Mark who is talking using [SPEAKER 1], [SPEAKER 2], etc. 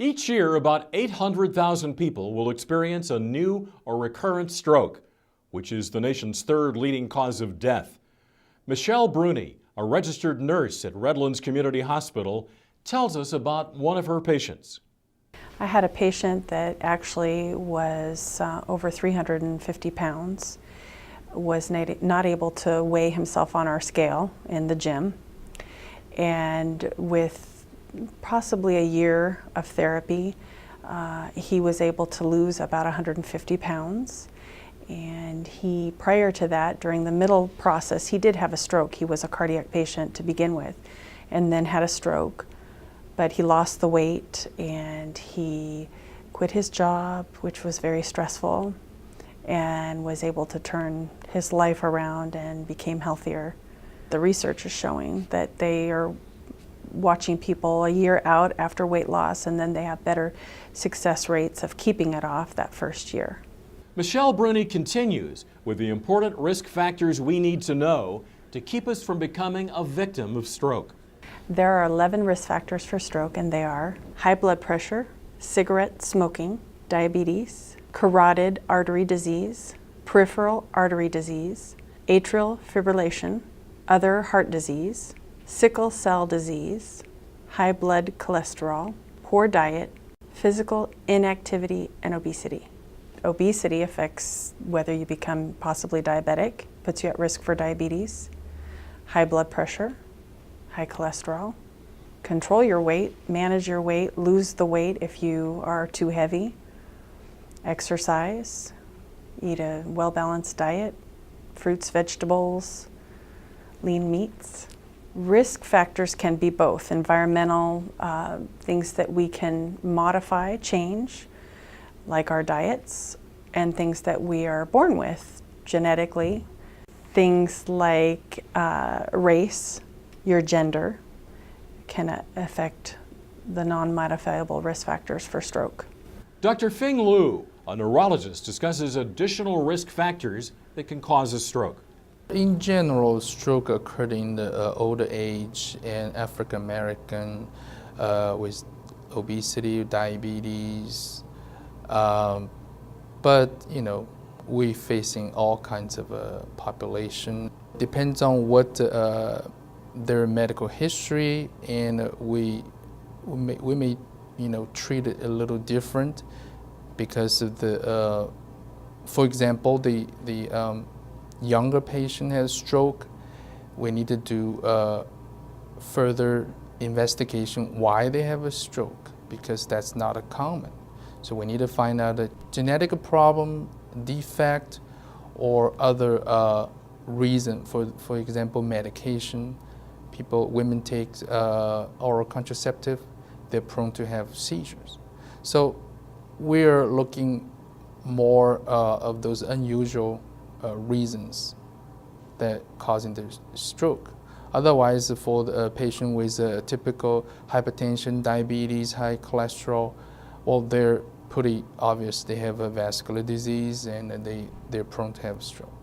[SPEAKER 1] Each year, about 800,000 people will experience a new or recurrent stroke, which is the nation's third leading cause of death. Michelle Bruny, a registered nurse at Redlands Community Hospital, tells us about one of her patients.
[SPEAKER 2] I had a patient that actually was over 350 pounds, was not able to weigh himself on our scale in the gym, and with possibly a year of therapy, he was able to lose about 150 pounds. And prior to that, during the middle process, he did have a stroke. He was a cardiac patient to begin with, and then had a stroke. But he lost the weight, and he quit his job, which was very stressful, and was able to turn his life around and became healthier. The research is showing that they are watching people a year out after weight loss, and then they have better success rates of keeping it off that first year.
[SPEAKER 1] Michelle Bruny continues with the important risk factors we need to know to keep us from becoming a victim of stroke.
[SPEAKER 2] There are 11 risk factors for stroke, and they are high blood pressure, cigarette smoking, diabetes, carotid artery disease, peripheral artery disease, atrial fibrillation, other heart disease, sickle cell disease, high blood cholesterol, poor diet, physical inactivity, and obesity. Obesity affects whether you become possibly diabetic, puts you at risk for diabetes, high blood pressure, high cholesterol. Control your weight, manage your weight, lose the weight if you are too heavy. Exercise, eat a well-balanced diet, fruits, vegetables, lean meats. Risk factors can be both environmental things that we can modify, change, like our diets, and things that we are born with genetically. Things like race, your gender, can affect the non-modifiable risk factors for stroke.
[SPEAKER 1] Dr. Feng Liu, a neurologist, discusses additional risk factors that can cause a stroke.
[SPEAKER 3] In general, stroke occurred in the older age and African American with obesity, diabetes, but we're facing all kinds of population. Depends on what their medical history, and we may treat it a little different because of the for example, the younger patient has stroke, we need to do further investigation why they have a stroke, because that's not a common. So we need to find out a genetic problem, defect, or other reason. For example, medication. Women take oral contraceptive, they're prone to have seizures. So we're looking more of those unusual reasons that causing the stroke. Otherwise, for the patient with typical hypertension, diabetes, high cholesterol, well, they're pretty obvious. They have a vascular disease and they're prone to have stroke.